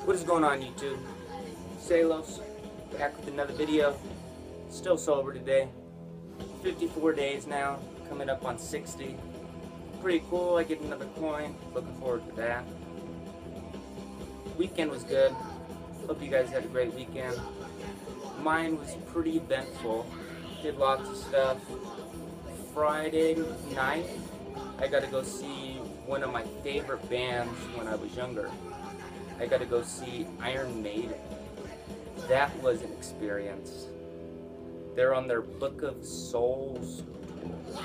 What is going on, YouTube? Salos, back with another video. Still sober today. 54 days now, coming up on 60. Pretty cool, I get another coin. Looking forward to that. Weekend was good. Hope you guys had a great weekend. Mine was pretty eventful. Did lots of stuff. Friday night, I got to go see one of my favorite bands when I was younger. I got to go see Iron Maiden. That was an experience. They're on their Book of Souls tour.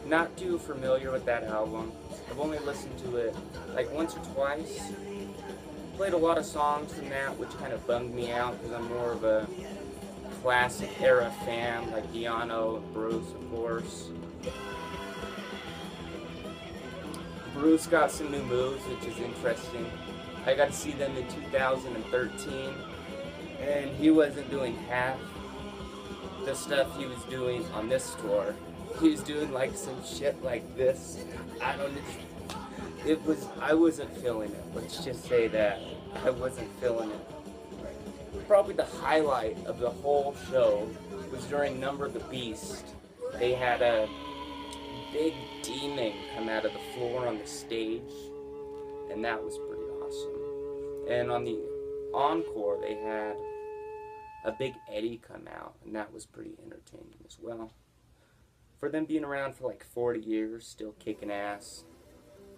Not too familiar with that album. I've only listened to it like once or twice. Played a lot of songs from that, which kind of bummed me out because I'm more of a classic era fan, like Diano, Bruce, of course. Bruce got some new moves, which is interesting. I got to see them in 2013, and he wasn't doing half the stuff he was doing on this tour. He was doing like some shit like this. I wasn't feeling it. Let's just say that. I wasn't feeling it. Probably the highlight of the whole show was during Number of the Beast. They had a big demon come out of the floor on the stage, and that was pretty awesome. And on the encore, they had a big Eddie come out, and that was pretty entertaining as well. For them being around for like 40 years, still kicking ass,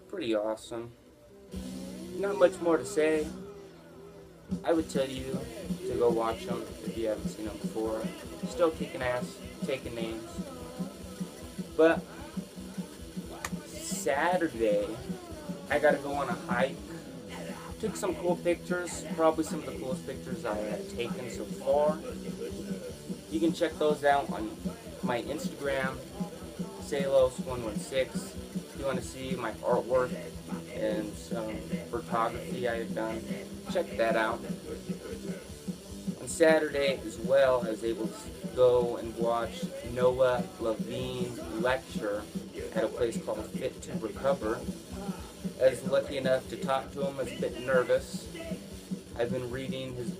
pretty awesome. Not much more to say. I would tell you to go watch them if you haven't seen them before. Still kicking ass, taking names. But Saturday, I got to go on a hike. Took some cool pictures, probably some of the coolest pictures I have taken so far. You can check those out on my Instagram, Salos116. If you want to see my artwork and some photography I have done, check that out. On Saturday as well, I was able to go and watch Noah Levine's lecture at a place called Fit to Recover. I was lucky enough to talk to him. I was a bit nervous. I've been reading his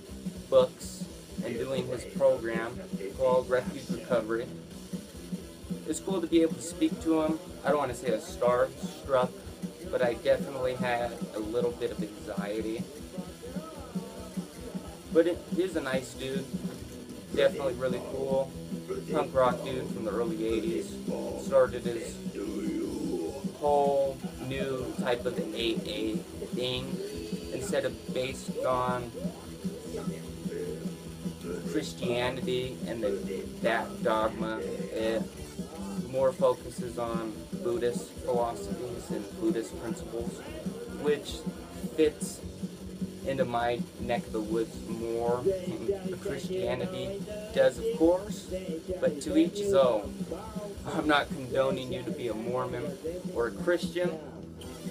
books and doing his program called Refuge Recovery. It's cool to be able to speak to him. I don't want to say I was starstruck, but I definitely had a little bit of anxiety. But it is a nice dude. Definitely really cool. Punk rock dude from the early 80s. Started his whole new type of AA thing. Instead of based on Christianity and that dogma, it more focuses on Buddhist philosophies and Buddhist principles, which fits into my neck of the woods more than Christianity does, of course, but to each his own. I'm not condoning you to be a Mormon or a Christian,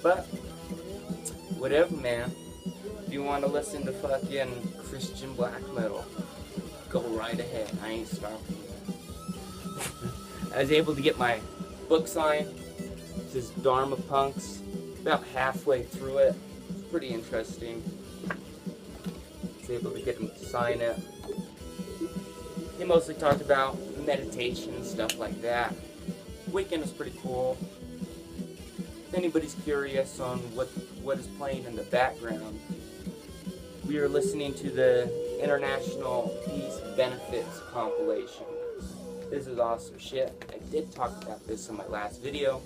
but whatever, man. If you want to listen to fucking Christian black metal, go right ahead. I ain't stopping you. I was able to get my book signed. This is Dharma Punks. About halfway through it. It's pretty interesting. I was able to get him to sign it. He mostly talked about meditation and stuff like that. Weekend was pretty cool. If anybody's curious on what is playing in the background, we are listening to the International Peace Benefits compilation. This is awesome shit. I did talk about this in my last video.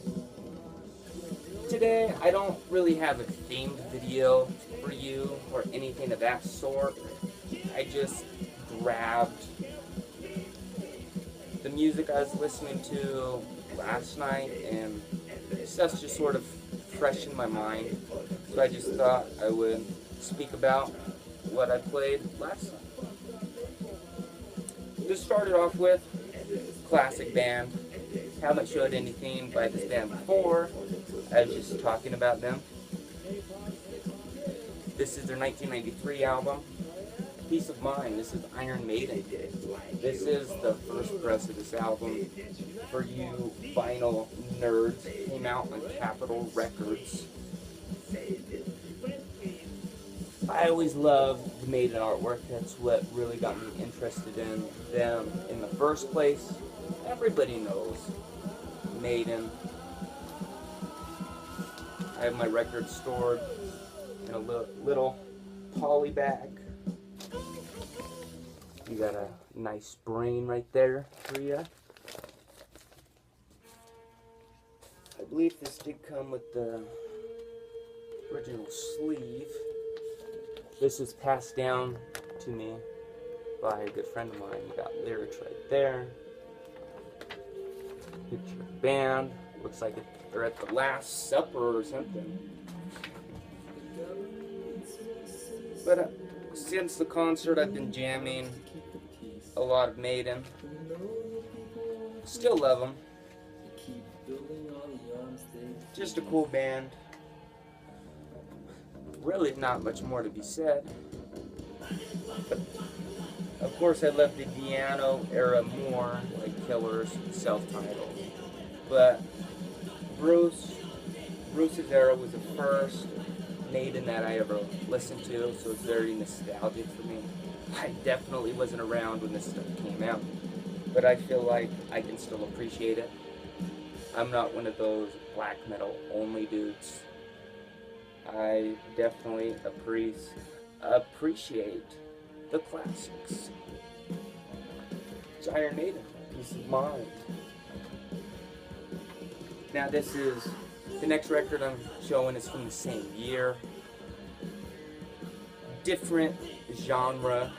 Today, I don't really have a themed video for you or anything of that sort. I just grabbed the music I was listening to last night, and stuff's just sort of fresh in my mind. So I just thought I would speak about what I played last night. Just started off with classic band. Haven't showed anything by this band before. I was just talking about them. This is their 1993 album, Peace of Mind. This is Iron Maiden. This is the first press of this album. For you vinyl nerds, it came out on Capitol Records. I always loved the Maiden artwork. That's what really got me interested in them in the first place. Everybody knows Maiden. I have my records stored in a little poly bag. You got a nice brain right there for you. I believe this did come with the original sleeve. This was passed down to me by a good friend of mine. You got lyrics right there. Picture of the band. Looks like they're at the Last Supper or something. But since the concert, I've been jamming a lot of Maiden. Still love them. Just a cool band. Really not much more to be said. But of course I love the Diano era more, like Killers, self-titled. But Bruce's era was the first Maiden that I ever listened to, so it's very nostalgic for me. I definitely wasn't around when this stuff came out, but I feel like I can still appreciate it. I'm not one of those black metal only dudes. I definitely appreciate the classics. It's Iron Maiden, peace of mind. Now the next record I'm showing is from the same year. Different genre,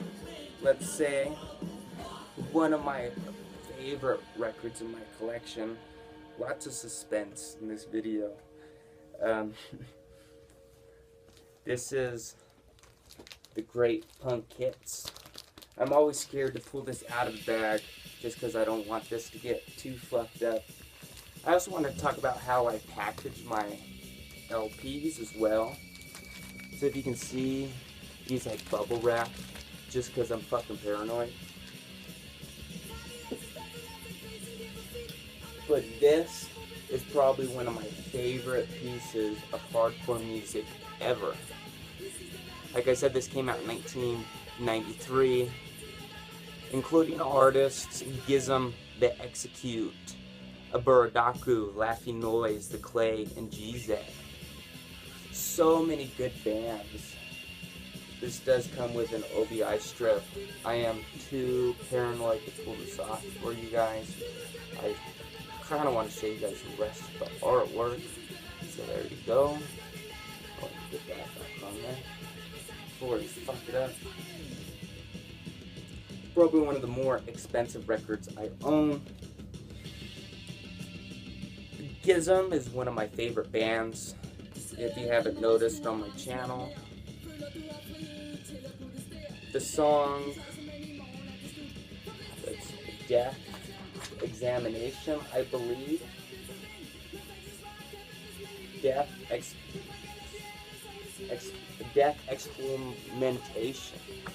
let's say. One of my favorite records in my collection. Lots of suspense in this video. This is the Great Punk Hits. I'm always scared to pull this out of the bag just because I don't want this to get too fucked up. I also want to talk about how I package my LPs as well. So if you can see, these like bubble wrap just because I'm fucking paranoid. But this is probably one of my favorite pieces of hardcore music ever. Like I said, this came out in 1993, including artists g.i.s.m, The Execute, Aburadaku, Laughing Noise, The Clay, and g.i.s.m. So many good bands. This does come with an OBI strip. I am too paranoid to pull this off for you guys. I kind of want to show you guys the rest of the artwork. So there you go. Oh, get that back on there before I fuck it up. Probably one of the more expensive records I own. g.i.s.m is one of my favorite bands, if you haven't noticed on my channel. The song, it's Death Examination, I believe. Death Exclamation.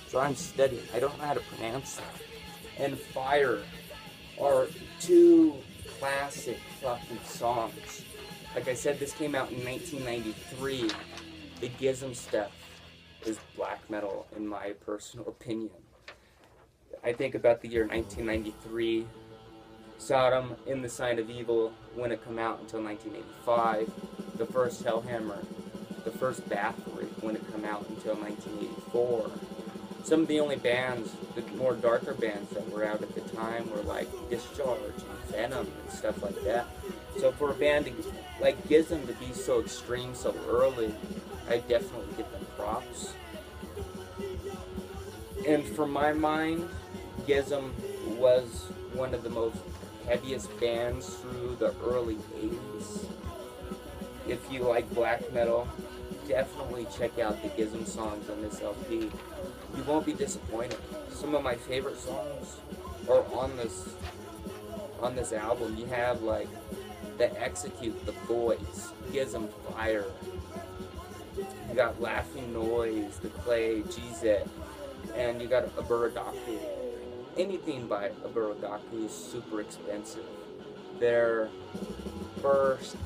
So I'm studying. I don't know how to pronounce that. And Fire are two classic fucking songs. Like I said, this came out in 1993. The g.i.s.m stuff is black metal, in my personal opinion. I think about the year 1993. Sodom in the Sign of Evil wouldn't come out until 1985. The first Hellhammer, the first Bathory wouldn't come out until 1984. Some of the only bands, the more darker bands that were out at the time were like Discharge and Venom and stuff like that. So for a band like g.i.s.m to be so extreme so early, I definitely give them props. And for my mind, g.i.s.m was one of the most heaviest bands through the early 80s. If you like black metal, definitely check out the g.i.s.m songs on this LP. You won't be disappointed. Some of my favorite songs are on this album. You have like The Execute, The Boys, g.i.s.m Fire. You got Laughing Noise, The Clay, g.i.s.m, and you got Aburadaku. Anything by Aburadaku is super expensive. Their first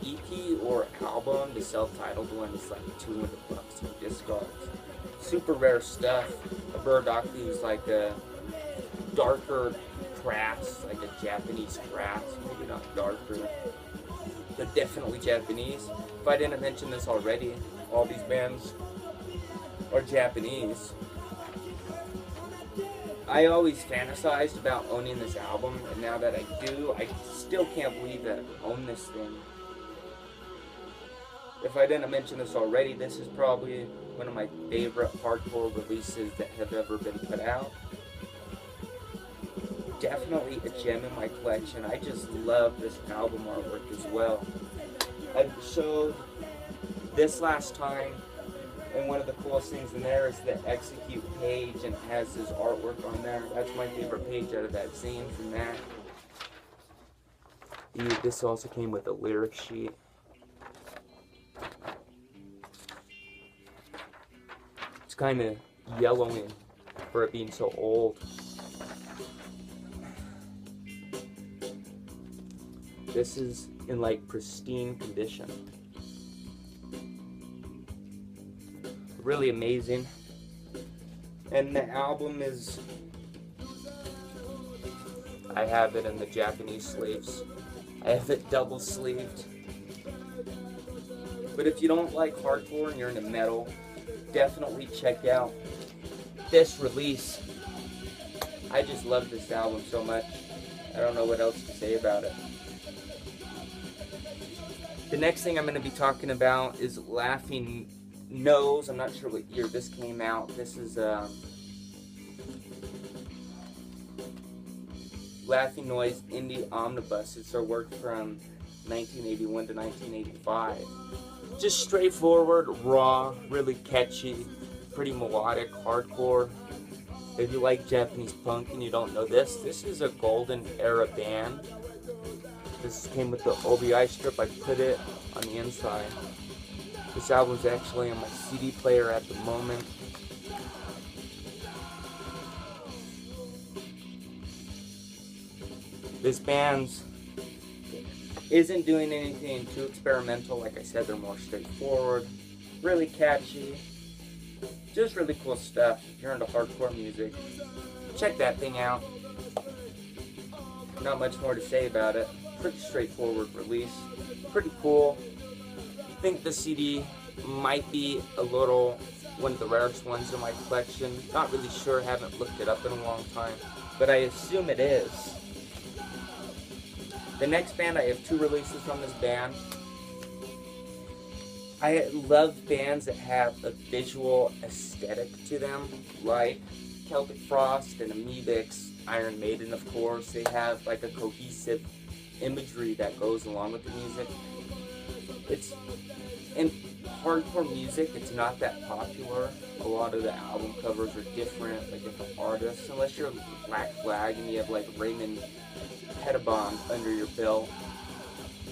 EP or album, the self-titled one, is like $200 on Discogs. super rare stuff. A Burdocky is like a darker brass, like a Japanese brass, maybe not darker, but definitely Japanese. If I didn't mention this already, all these bands are Japanese. I always fantasized about owning this album, and now that I do, I still can't believe that I own this thing. If I didn't mention this already, this is probably one of my favorite hardcore releases that have ever been put out. Definitely a gem in my collection. I just love this album artwork as well. I showed this last time, and one of the coolest things in there is the execute page, and it has his artwork on there. That's my favorite page out of that zine from that. This also came with a lyric sheet. It's kind of yellowing for it being so old. This is in like pristine condition. Really amazing. And the album is, I have it in the Japanese sleeves. I have it double sleeved. But if you don't like hardcore and you're into metal, definitely check out this release. I just love this album so much. I don't know what else to say about it. The next thing I'm going to be talking about is Laughing Nose. I'm not sure what year this came out. This is Laughing Noise Indie Omnibus. It's their work from 1981 to 1985. Just straightforward, raw, really catchy, pretty melodic, hardcore. If you like Japanese punk and you don't know this, this is a golden era band. This came with the OBI strip. I put it on the inside. This album's actually on my CD player at the moment. This band isn't doing anything too experimental. Like I said, they're more straightforward, really catchy, just really cool stuff. If you're into hardcore music, check that thing out. Not much more to say about it. Pretty straightforward release, pretty cool. I think the CD might be one of the rarest ones in my collection. Not really sure, haven't looked it up in a long time, but I assume it is. The next band, I have two releases from this band. I love bands that have a visual aesthetic to them, like Celtic Frost and Amoebics, Iron Maiden, of course. They have like a cohesive imagery that goes along with the music. It's in hardcore music, it's not that popular. A lot of the album covers are different, like different artists, unless you're Black Flag and you have like Raymond Pettibon under your belt.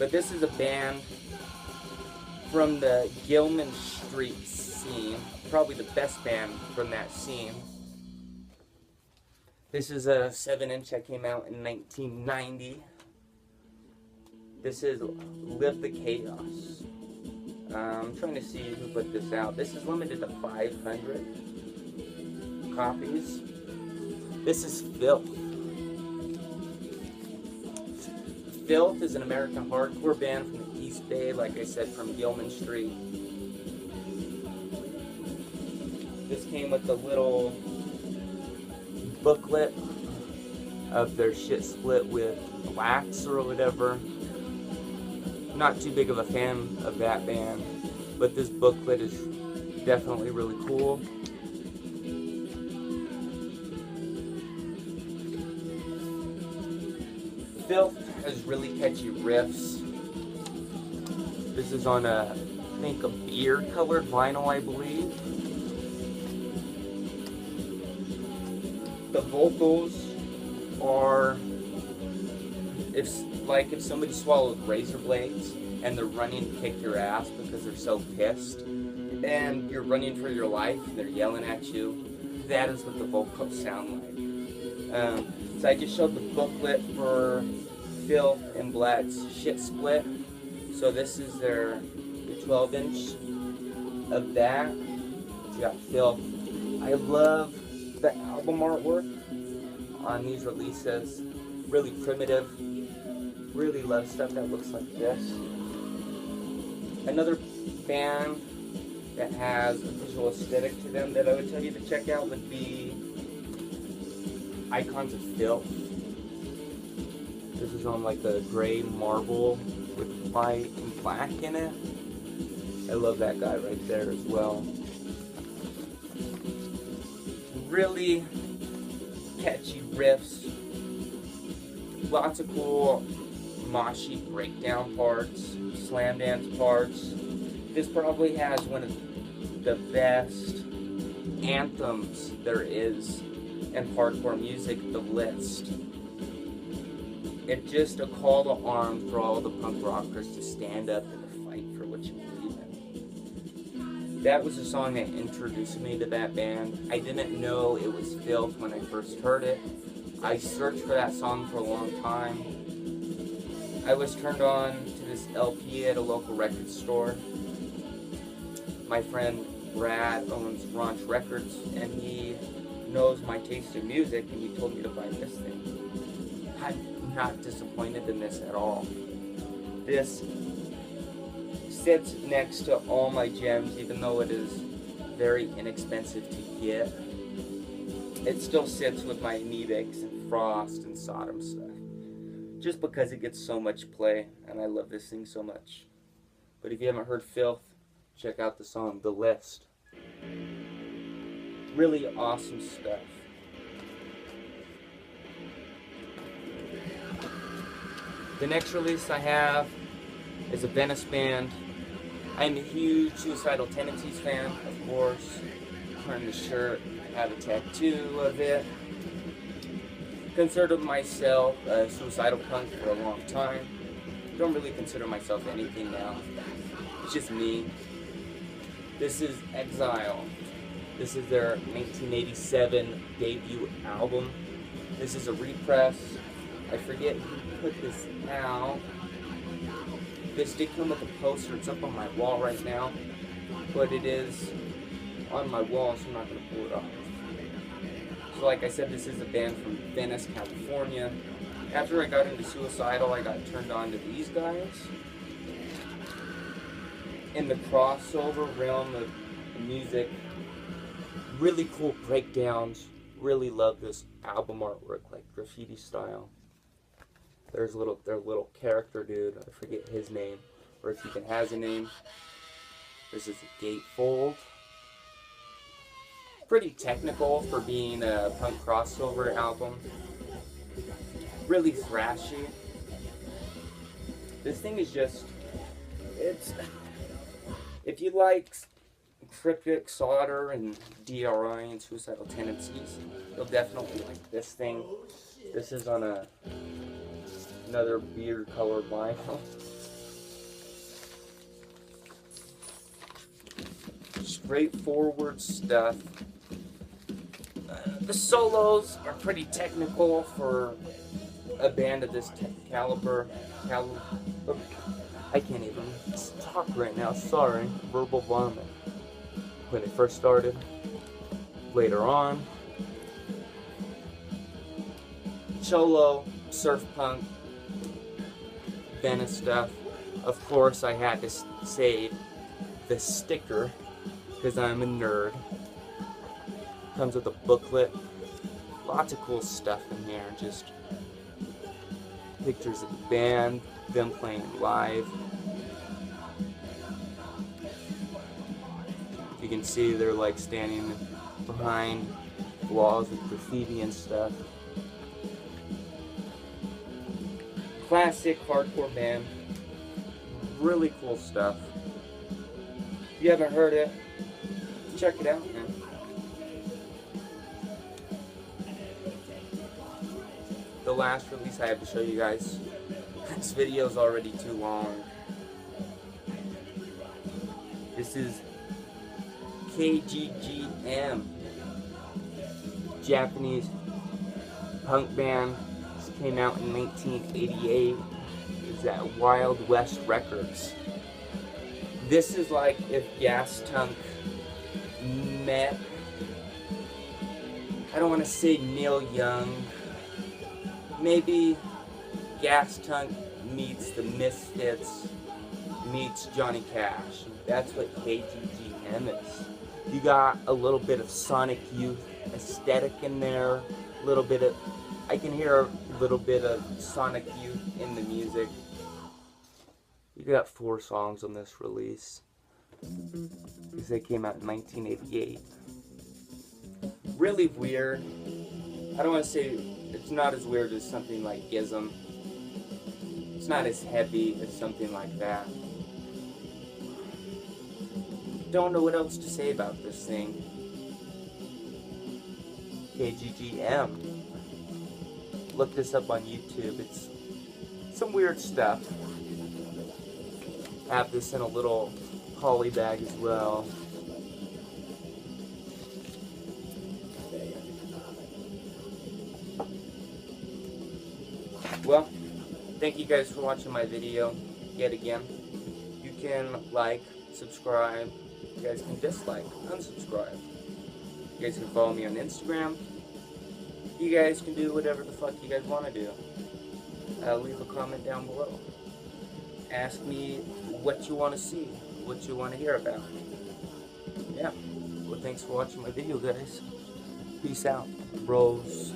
But this is a band from the Gilman Street scene, probably the best band from that scene. This is a 7-inch that came out in 1990. This is Live the Chaos. I'm trying to see who put this out. This is limited to 500 copies. This is Filth. Filth is an American hardcore band from the East Bay, like I said, from Gilman Street. This came with a little booklet of their shit split with Wax or whatever. Not too big of a fan of that band, but this booklet is definitely really cool. Filth has really catchy riffs. This is on I think a beer colored vinyl, I believe. The vocals are, if somebody swallowed razor blades and they're running to kick your ass because they're so pissed, and you're running for your life and they're yelling at you, that is what the vocals sound like. So I just showed the booklet for Filth and Blad's Shit Split. So this is their 12-inch of that. You got Filth I love the album artwork on these releases. Really primitive. Really love stuff that looks like this. Another band that has a visual aesthetic to them that I would tell you to check out would be Icons of Filth. This is on like the gray marble with white and black in it. I love that guy right there as well. Really catchy riffs. Lots of cool moshy breakdown parts, slam dance parts. This probably has one of the best anthems there is in hardcore music, The List. It's just a call to arms for all the punk rockers to stand up and fight for what you believe in. That was a song that introduced me to that band. I didn't know it was Filth when I first heard it. I searched for that song for a long time. I was turned on to this LP at a local record store. My friend Brad owns Ranch Records, and he knows my taste in music, and he told me to buy this thing. I'm not disappointed in this at all. This sits next to all my gems, even though it is very inexpensive to get. It still sits with my Neebix and Frost and Sodom stuff, just because it gets so much play, and I love this thing so much. But if you haven't heard Filth, check out the song The List. Really awesome stuff. The next release I have is a Venice band. I'm a huge Suicidal Tendencies fan, of course. I'm wearing the shirt, I have a tattoo of it. Considered myself a suicidal punk for a long time. Don't really consider myself anything now. It's just me. This is Exile. This is their 1987 debut album. This is a repress. I forget who put this out. This did come with a poster. It's up on my wall right now. But it is on my wall, so I'm not going to pull it off. So like I said, this is a band from Venice, California. After I got into Suicidal, I got turned on to these guys. In the crossover realm of music, really cool breakdowns. Really love this album artwork, like graffiti style. There's their little character dude, I forget his name, or if he even has a name. This is a gatefold. Pretty technical for being a punk crossover album. Really thrashy. This thing is just, if you like Cryptic Solder and DRI and Suicidal Tendencies, you'll definitely like this thing. This is on another beer colored vinyl. Straightforward stuff. The solos are pretty technical for a band of this caliber. I can't even talk right now, sorry. Verbal vomit. When it first started. Later on. Cholo, surf punk, Venice stuff. Of course, I had to save the sticker because I'm a nerd. Comes with a booklet. Lots of cool stuff in here. Just pictures of the band, them playing live. You can see they're like standing behind walls with graffiti and stuff. Classic hardcore band. Really cool stuff. If you haven't heard it, check it out, man. The last release I have to show you guys. This video is already too long. This is g.i.s.m, Japanese punk band. This came out in 1988. It's at Wild West Records. This is like if Gas Tank met I don't want to say Neil Young. Maybe Gas Tank meets the Misfits meets Johnny Cash. That's what k.g.i.s.m is. You got a little bit of Sonic Youth aesthetic in there. A little bit of, I can hear a little bit of Sonic Youth in the music. You got 4 songs on this release. Because they came out in 1988. Really weird. I don't want to say it's not as weird as something like g.i.s.m. It's not as heavy as something like that. Don't know what else to say about this thing. k.g.i.s.m. Look this up on YouTube. It's some weird stuff. I have this in a little poly bag as well. Well, thank you guys for watching my video yet again. You can like, subscribe. You guys can dislike, unsubscribe. You guys can follow me on Instagram. You guys can do whatever the fuck you guys want to do. Leave a comment down below. Ask me what you want to see, what you want to hear about. Yeah. Well, thanks for watching my video, guys. Peace out, bros.